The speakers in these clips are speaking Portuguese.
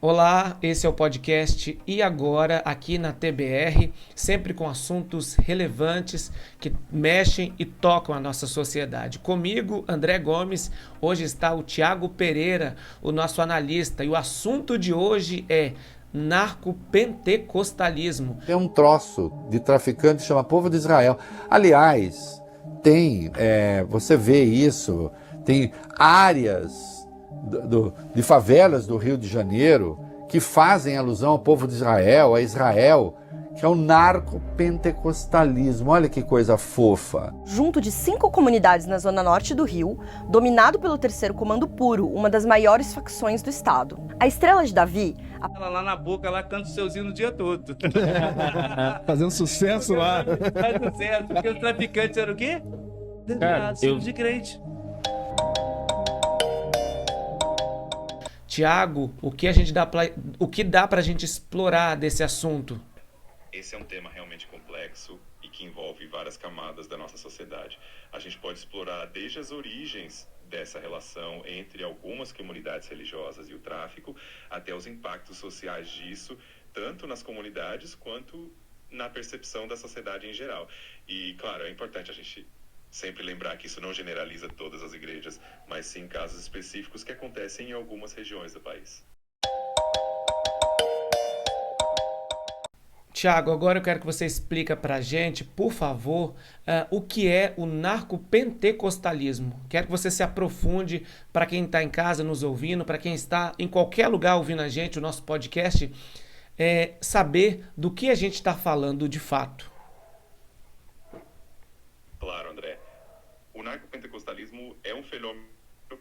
Olá, esse é o podcast E Agora, aqui na TBR, sempre com assuntos relevantes que mexem e tocam a nossa sociedade. Comigo, André Gomes, hoje está o Tiago Pereira, o nosso analista, e o assunto de hoje é narcopentecostalismo. Tem um troço de traficante que chama Povo de Israel. Aliás, você vê isso, tem áreas de favelas do Rio de Janeiro que fazem alusão ao povo de Israel, a Israel, que é o narcopentecostalismo. Olha que coisa fofa. Junto de 5 comunidades na zona norte do Rio, dominado pelo Terceiro Comando Puro, uma das maiores facções do estado. A Estrela de Davi... Ela lá na boca, ela canta o seuzinho o dia todo. Fazendo sucesso lá. Faz sucesso, porque os traficantes eram o quê? Cara, De crente. Tiago, o que dá pra gente explorar desse assunto? Esse é um tema realmente complexo e que envolve várias camadas da nossa sociedade. A gente pode explorar desde as origens dessa relação entre algumas comunidades religiosas e o tráfico, até os impactos sociais disso, tanto nas comunidades quanto na percepção da sociedade em geral. E, claro, é importante a gente sempre lembrar que isso não generaliza todas as igrejas, mas sim casos específicos que acontecem em algumas regiões do país. Tiago, agora eu quero que você explique pra gente, por favor, o que é o narcopentecostalismo. Quero que você se aprofunde para quem está em casa nos ouvindo, para quem está em qualquer lugar ouvindo a gente, o nosso podcast, saber do que a gente está falando de fato. Claro, André. O narcopentecostalismo é um fenômeno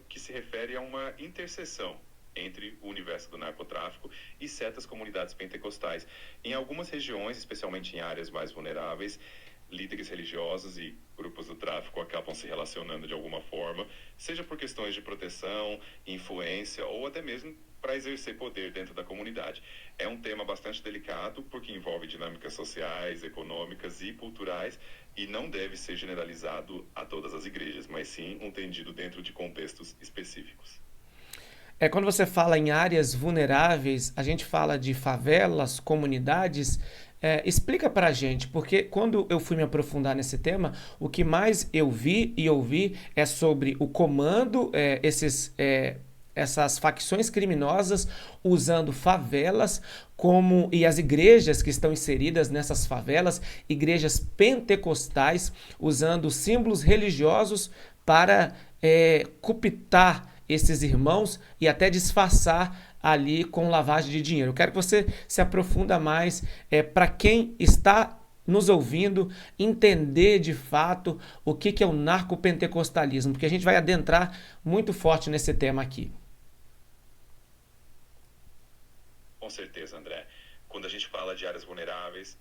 que se refere a uma interseção entre o universo do narcotráfico e certas comunidades pentecostais. Em algumas regiões, especialmente em áreas mais vulneráveis, líderes religiosos e grupos do tráfico acabam se relacionando de alguma forma, seja por questões de proteção, influência ou até mesmo para exercer poder dentro da comunidade. É um tema bastante delicado porque envolve dinâmicas sociais, econômicas e culturais e não deve ser generalizado a todas as igrejas, mas sim entendido dentro de contextos específicos. Quando você fala em áreas vulneráveis, a gente fala de favelas, comunidades. Explica pra gente, porque quando eu fui me aprofundar nesse tema, o que mais eu vi e ouvi é sobre o comando, essas facções criminosas usando favelas e as igrejas que estão inseridas nessas favelas, igrejas pentecostais, usando símbolos religiosos para cooptar esses irmãos e até disfarçar ali com lavagem de dinheiro. Eu quero que você se aprofunda mais para quem está nos ouvindo entender de fato o que é o narcopentecostalismo, porque a gente vai adentrar muito forte nesse tema aqui. Com certeza, André. Quando a gente fala de áreas vulneráveis,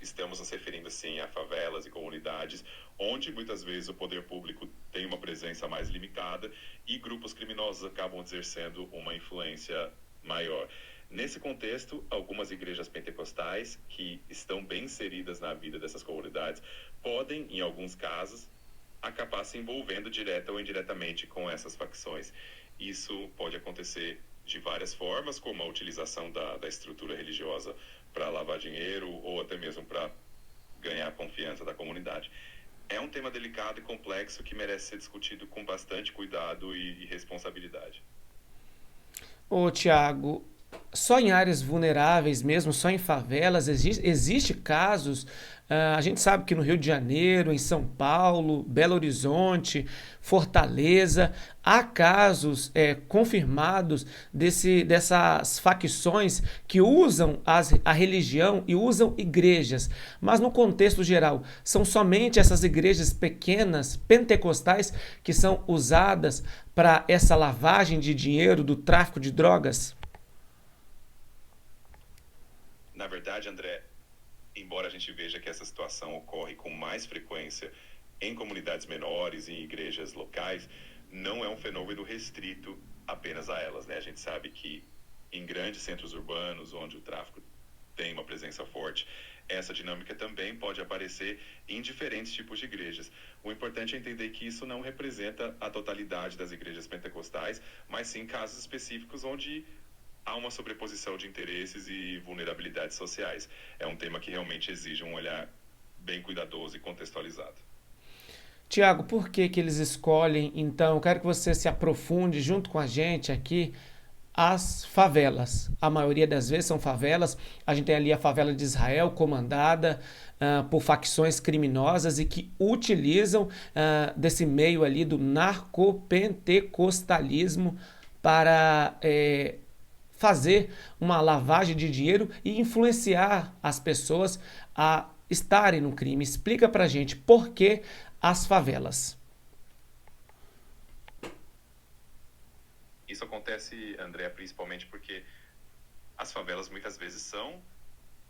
estamos nos referindo, sim, a favelas e comunidades onde, muitas vezes, o poder público tem uma presença mais limitada e grupos criminosos acabam exercendo uma influência maior. Nesse contexto, algumas igrejas pentecostais, que estão bem inseridas na vida dessas comunidades, podem, em alguns casos, acabar se envolvendo direta ou indiretamente com essas facções. Isso pode acontecer de várias formas, como a utilização da estrutura religiosa para lavar dinheiro ou até mesmo para ganhar a confiança da comunidade. É um tema delicado e complexo que merece ser discutido com bastante cuidado e responsabilidade. Ô, Tiago, só em áreas vulneráveis mesmo, só em favelas, existe casos, a gente sabe que no Rio de Janeiro, em São Paulo, Belo Horizonte, Fortaleza, há casos confirmados dessas facções que usam a religião e usam igrejas, mas no contexto geral, são somente essas igrejas pequenas, pentecostais, que são usadas para essa lavagem de dinheiro do tráfico de drogas? Na verdade, André, embora a gente veja que essa situação ocorre com mais frequência em comunidades menores e em igrejas locais, não é um fenômeno restrito apenas a elas, né? A gente sabe que em grandes centros urbanos, onde o tráfico tem uma presença forte, essa dinâmica também pode aparecer em diferentes tipos de igrejas. O importante é entender que isso não representa a totalidade das igrejas pentecostais, mas sim casos específicos onde há uma sobreposição de interesses e vulnerabilidades sociais. É um tema que realmente exige um olhar bem cuidadoso e contextualizado. Tiago, por que que eles escolhem, então, eu quero que você se aprofunde junto com a gente aqui, as favelas. A maioria das vezes são favelas. A gente tem ali a favela de Israel, comandada por facções criminosas e que utilizam desse meio ali do narcopentecostalismo para fazer uma lavagem de dinheiro e influenciar as pessoas a estarem no crime. Explica pra gente por que as favelas. Isso acontece, André, principalmente porque as favelas muitas vezes são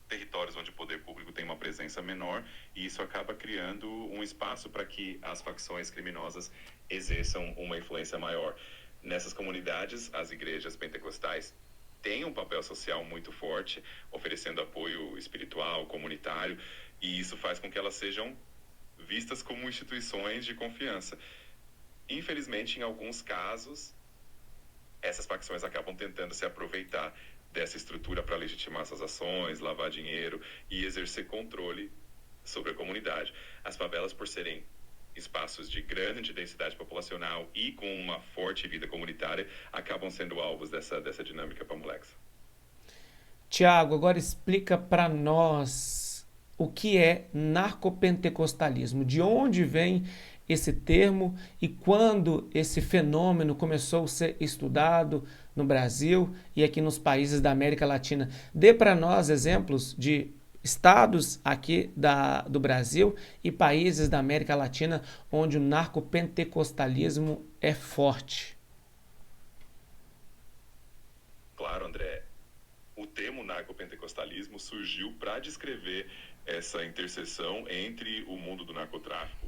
territórios onde o poder público tem uma presença menor e isso acaba criando um espaço para que as facções criminosas exerçam uma influência maior. Nessas comunidades, as igrejas pentecostais têm um papel social muito forte, oferecendo apoio espiritual, comunitário, e isso faz com que elas sejam vistas como instituições de confiança. Infelizmente, em alguns casos, essas facções acabam tentando se aproveitar dessa estrutura para legitimar suas ações, lavar dinheiro e exercer controle sobre a comunidade. As favelas, por serem espaços de grande densidade populacional e com uma forte vida comunitária, acabam sendo alvos dessa dinâmica pamulexa. Tiago, agora explica para nós o que é narcopentecostalismo, de onde vem esse termo e quando esse fenômeno começou a ser estudado no Brasil e aqui nos países da América Latina. Dê para nós exemplos de estados aqui do Brasil e países da América Latina onde o narcopentecostalismo é forte. Claro, André. O termo narcopentecostalismo surgiu para descrever essa interseção entre o mundo do narcotráfico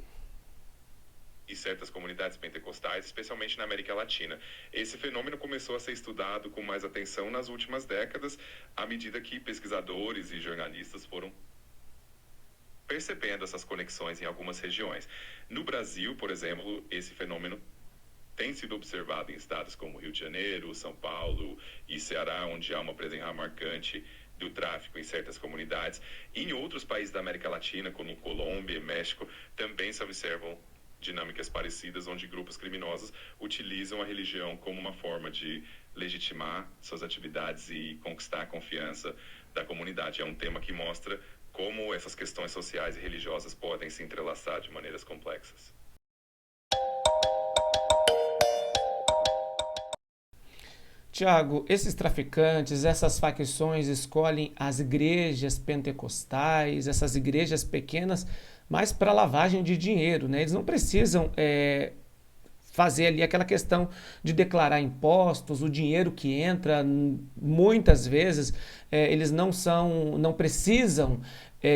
e certas comunidades pentecostais, especialmente na América Latina. Esse fenômeno começou a ser estudado com mais atenção nas últimas décadas, à medida que pesquisadores e jornalistas foram percebendo essas conexões em algumas regiões. No Brasil, por exemplo, esse fenômeno tem sido observado em estados como Rio de Janeiro, São Paulo e Ceará, onde há uma presença marcante do tráfico em certas comunidades. E em outros países da América Latina, como Colômbia e México, também se observam dinâmicas parecidas, onde grupos criminosos utilizam a religião como uma forma de legitimar suas atividades e conquistar a confiança da comunidade. É um tema que mostra como essas questões sociais e religiosas podem se entrelaçar de maneiras complexas. Tiago, esses traficantes, essas facções escolhem as igrejas pentecostais, essas igrejas pequenas, mas para lavagem de dinheiro, né? Eles não precisam fazer ali aquela questão de declarar impostos, o dinheiro que entra, muitas vezes eles não precisam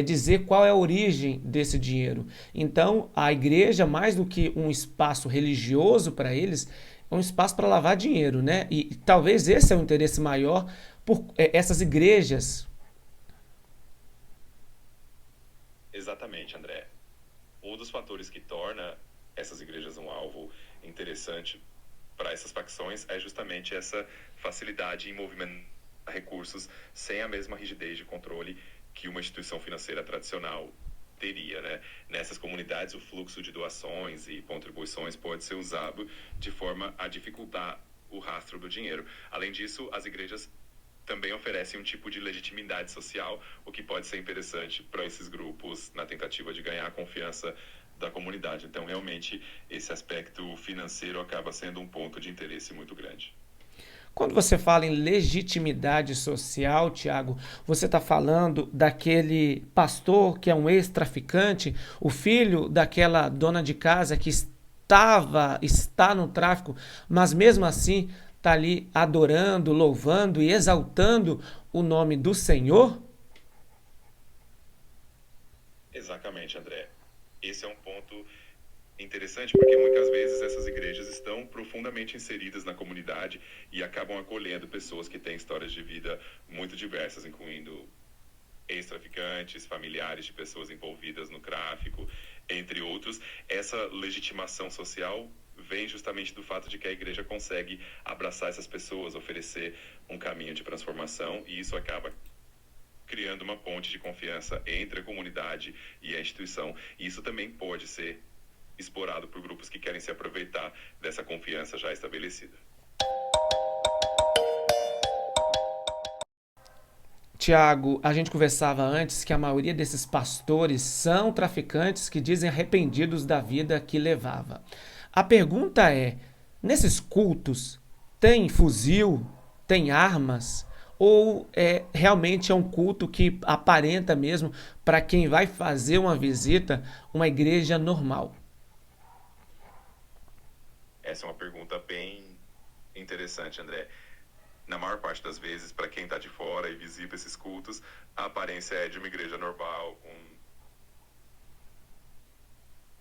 dizer qual é a origem desse dinheiro. Então, a igreja, mais do que um espaço religioso para eles, é um espaço para lavar dinheiro, né? E talvez esse é o interesse maior por essas igrejas. Exatamente, André. Um dos fatores que torna essas igrejas um alvo interessante para essas facções é justamente essa facilidade em movimentar recursos sem a mesma rigidez de controle que uma instituição financeira tradicional teria, né? Nessas comunidades, o fluxo de doações e contribuições pode ser usado de forma a dificultar o rastro do dinheiro. Além disso, as igrejas também oferecem um tipo de legitimidade social, o que pode ser interessante para esses grupos na tentativa de ganhar a confiança da comunidade. Então, realmente, esse aspecto financeiro acaba sendo um ponto de interesse muito grande. Quando você fala em legitimidade social, Tiago, você está falando daquele pastor que é um ex-traficante, o filho daquela dona de casa que está no tráfico, mas mesmo assim está ali adorando, louvando e exaltando o nome do Senhor? Exatamente, André. Esse é um ponto interessante porque muitas vezes essas igrejas estão profundamente inseridas na comunidade e acabam acolhendo pessoas que têm histórias de vida muito diversas, incluindo ex-traficantes, familiares de pessoas envolvidas no tráfico, entre outros. Essa legitimação social vem justamente do fato de que a igreja consegue abraçar essas pessoas, oferecer um caminho de transformação, e isso acaba criando uma ponte de confiança entre a comunidade e a instituição. E isso também pode ser explorado por grupos que querem se aproveitar dessa confiança já estabelecida. Tiago, a gente conversava antes que a maioria desses pastores são traficantes que dizem arrependidos da vida que levava. A pergunta é, nesses cultos, tem fuzil, tem armas? Ou realmente é um culto que aparenta mesmo para quem vai fazer uma visita, uma igreja normal? Essa é uma pergunta bem interessante, André. Na maior parte das vezes, para quem está de fora e visita esses cultos, a aparência é de uma igreja normal, com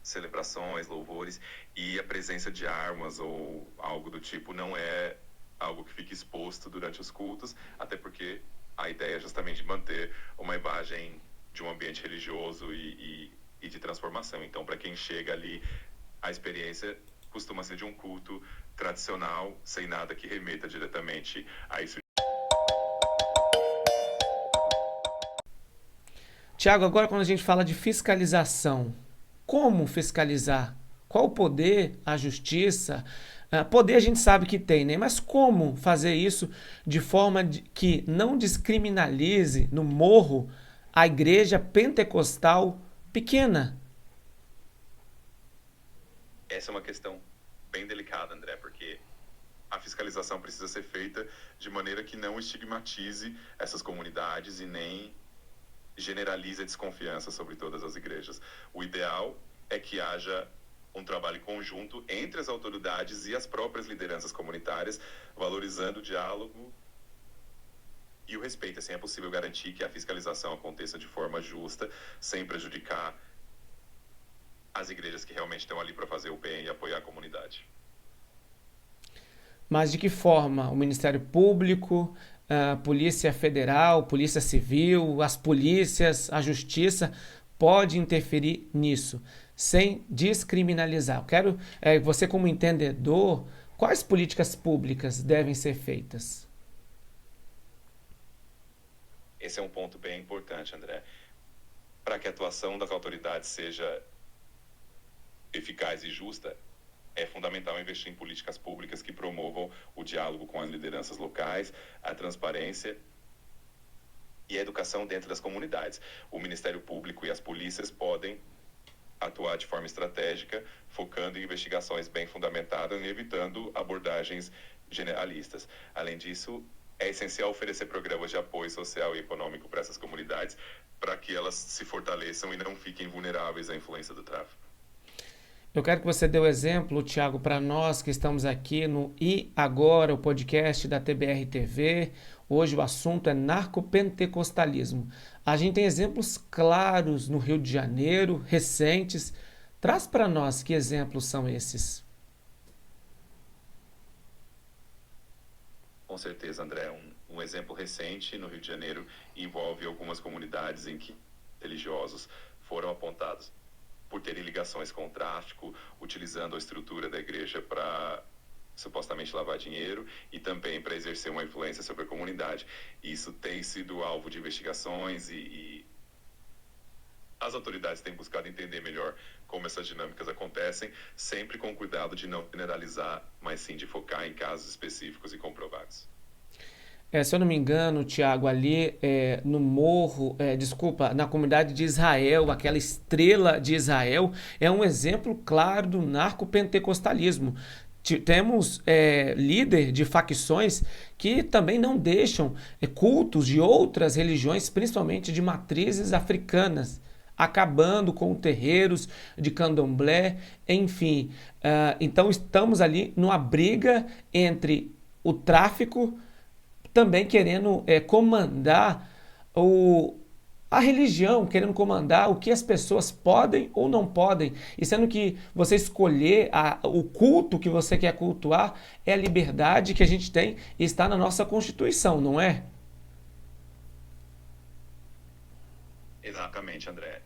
celebrações, louvores, e a presença de armas ou algo do tipo não é algo que fica exposto durante os cultos, até porque a ideia é justamente manter uma imagem de um ambiente religioso e de transformação. Então, para quem chega ali, a experiência costuma ser de um culto tradicional, sem nada que remeta diretamente a isso. Tiago, agora quando a gente fala de fiscalização, como fiscalizar? Qual o poder, a justiça? Poder a gente sabe que tem, né? Mas como fazer isso de forma que não descriminalize no morro a igreja pentecostal pequena? Essa é uma questão bem delicada, André, porque a fiscalização precisa ser feita de maneira que não estigmatize essas comunidades e nem generalize a desconfiança sobre todas as igrejas. O ideal é que haja um trabalho conjunto entre as autoridades e as próprias lideranças comunitárias, valorizando o diálogo e o respeito. Assim, é possível garantir que a fiscalização aconteça de forma justa, sem prejudicar as igrejas que realmente estão ali para fazer o bem e apoiar a comunidade. Mas de que forma o Ministério Público, a Polícia Federal, Polícia Civil, as polícias, a Justiça pode interferir nisso, sem descriminalizar? Eu quero, você como entendedor, quais políticas públicas devem ser feitas? Esse é um ponto bem importante, André. Para que a atuação das autoridades seja eficaz e justa, é fundamental investir em políticas públicas que promovam o diálogo com as lideranças locais, a transparência e a educação dentro das comunidades. O Ministério Público e as polícias podem atuar de forma estratégica, focando em investigações bem fundamentadas e evitando abordagens generalistas. Além disso, é essencial oferecer programas de apoio social e econômico para essas comunidades, para que elas se fortaleçam e não fiquem vulneráveis à influência do tráfico. Eu quero que você dê o exemplo, Tiago, para nós que estamos aqui no E Agora, o podcast da TBR TV. Hoje o assunto é narcopentecostalismo. A gente tem exemplos claros no Rio de Janeiro, recentes. Traz para nós que exemplos são esses. Com certeza, André. Um exemplo recente no Rio de Janeiro envolve algumas comunidades em que religiosos foram apontados por terem ligações com o tráfico, utilizando a estrutura da igreja para supostamente lavar dinheiro e também para exercer uma influência sobre a comunidade. Isso tem sido alvo de investigações e as autoridades têm buscado entender melhor como essas dinâmicas acontecem, sempre com cuidado de não generalizar, mas sim de focar em casos específicos e comprovados. Se eu não me engano, Tiago, ali no morro, na comunidade de Israel, aquela estrela de Israel, é um exemplo claro do narcopentecostalismo. Temos líder de facções que também não deixam cultos de outras religiões, principalmente de matrizes africanas, acabando com terreiros de candomblé, enfim. Então estamos ali numa briga entre o tráfico, também querendo comandar a religião, querendo comandar o que as pessoas podem ou não podem. E sendo que você escolher o culto que você quer cultuar é a liberdade que a gente tem e está na nossa Constituição, não é? Exatamente, André.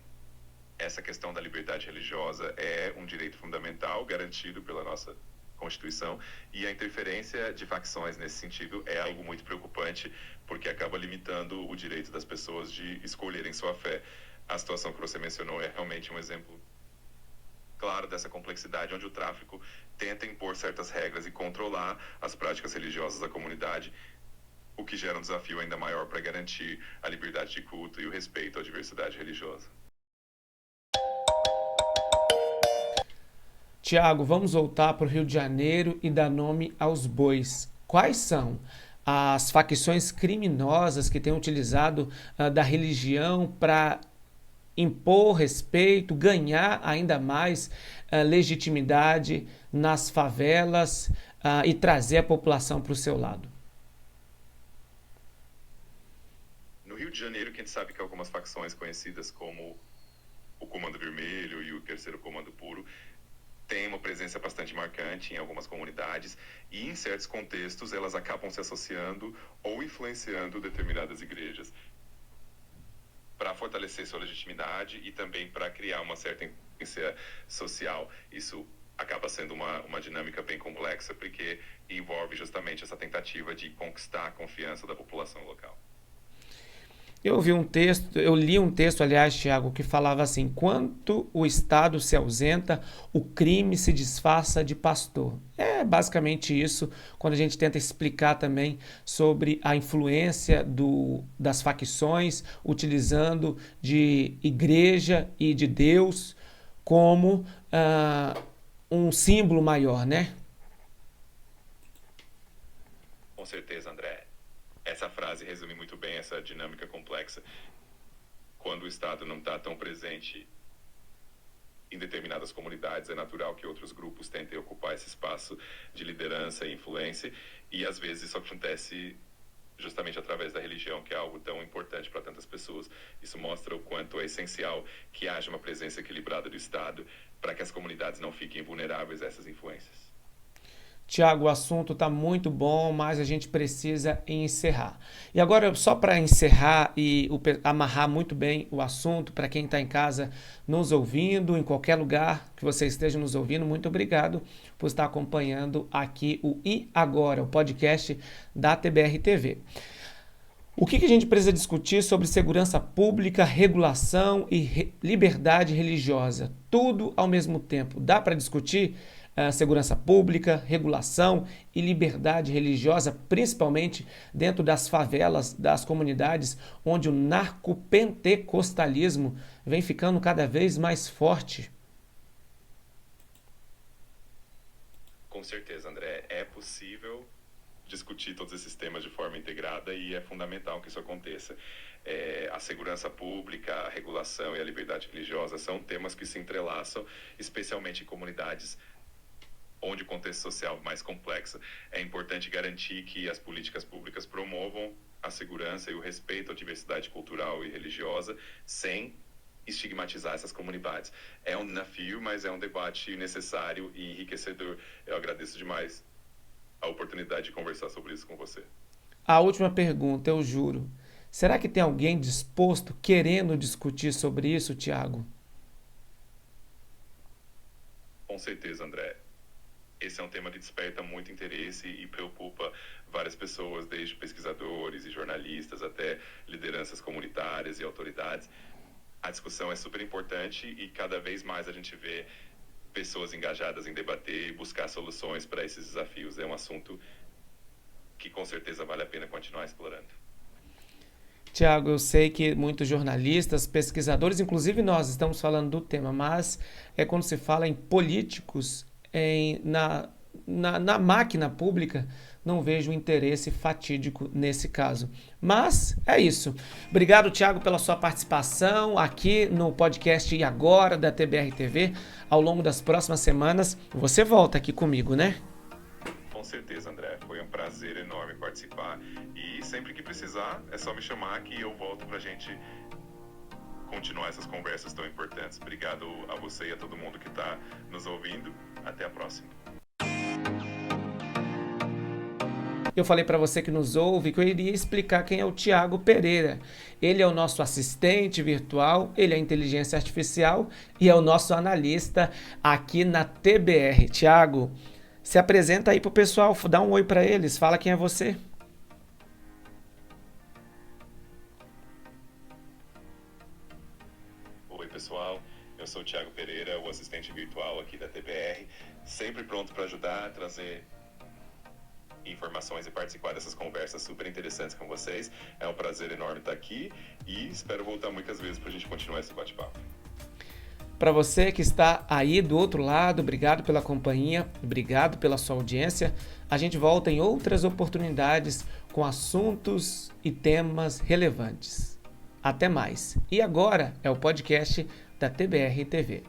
essa questão da liberdade religiosa é um direito fundamental garantido pela nossa Constituição, e a interferência de facções nesse sentido é algo muito preocupante, porque acaba limitando o direito das pessoas de escolherem sua fé. A situação que você mencionou é realmente um exemplo claro dessa complexidade, onde o tráfico tenta impor certas regras e controlar as práticas religiosas da comunidade, o que gera um desafio ainda maior para garantir a liberdade de culto e o respeito à diversidade religiosa. Tiago, vamos voltar para o Rio de Janeiro e dar nome aos bois. Quais são as facções criminosas que têm utilizado da religião para impor respeito, ganhar ainda mais legitimidade nas favelas e trazer a população para o seu lado? No Rio de Janeiro, que a gente sabe que algumas facções conhecidas como o Comando Vermelho e o Terceiro Comando Puro tem uma presença bastante marcante em algumas comunidades e, em certos contextos, elas acabam se associando ou influenciando determinadas igrejas para fortalecer sua legitimidade e também para criar uma certa influência social. Isso acaba sendo uma dinâmica bem complexa, porque envolve justamente essa tentativa de conquistar a confiança da população local. Eu li um texto, aliás, Tiago, que falava assim: enquanto o Estado se ausenta, o crime se disfarça de pastor. É basicamente isso, quando a gente tenta explicar também sobre a influência das facções, utilizando de igreja e de Deus como um símbolo maior, né? Com certeza, André. Essa frase resume muito bem essa dinâmica complexa. Quando o Estado não está tão presente em determinadas comunidades, é natural que outros grupos tentem ocupar esse espaço de liderança e influência, e às vezes isso acontece justamente através da religião, que é algo tão importante para tantas pessoas. Isso mostra o quanto é essencial que haja uma presença equilibrada do Estado para que as comunidades não fiquem vulneráveis a essas influências. Tiago, o assunto está muito bom, mas a gente precisa encerrar. E agora, só para encerrar e amarrar muito bem o assunto, para quem está em casa nos ouvindo, em qualquer lugar que você esteja nos ouvindo, muito obrigado por estar acompanhando aqui o E Agora, o podcast da TBR TV. O que a gente precisa discutir sobre segurança pública, regulação e liberdade religiosa? Tudo ao mesmo tempo. Dá para discutir segurança pública, regulação e liberdade religiosa, principalmente dentro das favelas, das comunidades onde o narcopentecostalismo vem ficando cada vez mais forte? Com certeza, André. É possível discutir todos esses temas de forma integrada e é fundamental que isso aconteça. A segurança pública, a regulação e a liberdade religiosa são temas que se entrelaçam, especialmente em comunidades onde o contexto social é mais complexo. É importante garantir que as políticas públicas promovam a segurança e o respeito à diversidade cultural e religiosa, sem estigmatizar essas comunidades. É um desafio, mas é um debate necessário e enriquecedor. Eu agradeço demais a oportunidade de conversar sobre isso com você. A última pergunta, eu juro. Será que tem alguém disposto, querendo discutir sobre isso, Tiago? Com certeza, André. Esse é um tema que desperta muito interesse e preocupa várias pessoas, desde pesquisadores e jornalistas até lideranças comunitárias e autoridades. A discussão é super importante e cada vez mais a gente vê pessoas engajadas em debater e buscar soluções para esses desafios. É um assunto que com certeza vale a pena continuar explorando. Tiago, eu sei que muitos jornalistas, pesquisadores, inclusive nós estamos falando do tema, mas quando se fala em políticos, na máquina pública, não vejo interesse fatídico nesse caso. Mas é isso. Obrigado, Tiago, pela sua participação aqui no podcast E Agora, da TBR TV. Ao longo das próximas semanas, você volta aqui comigo, né? Com certeza, André. Foi um prazer enorme participar. E sempre que precisar, é só me chamar que eu volto pra gente continuar essas conversas tão importantes. Obrigado a você e a todo mundo que está nos ouvindo. Até a próxima. Eu falei para você que nos ouve que eu iria explicar quem é o Tiago Pereira. Ele é o nosso assistente virtual, ele é a inteligência artificial e é o nosso analista aqui na TBR. Tiago, se apresenta aí pro pessoal, dá um oi para eles, fala quem é você. Oi, pessoal. Eu sou o Tiago Pereira, o assistente virtual aqui da TBR, sempre pronto para ajudar, trazer informações e participar dessas conversas super interessantes com vocês. É um prazer enorme estar aqui e espero voltar muitas vezes para a gente continuar esse bate-papo. Para você que está aí do outro lado, obrigado pela companhia, obrigado pela sua audiência. A gente volta em outras oportunidades com assuntos e temas relevantes. Até mais. E agora é o podcast da TBR TV.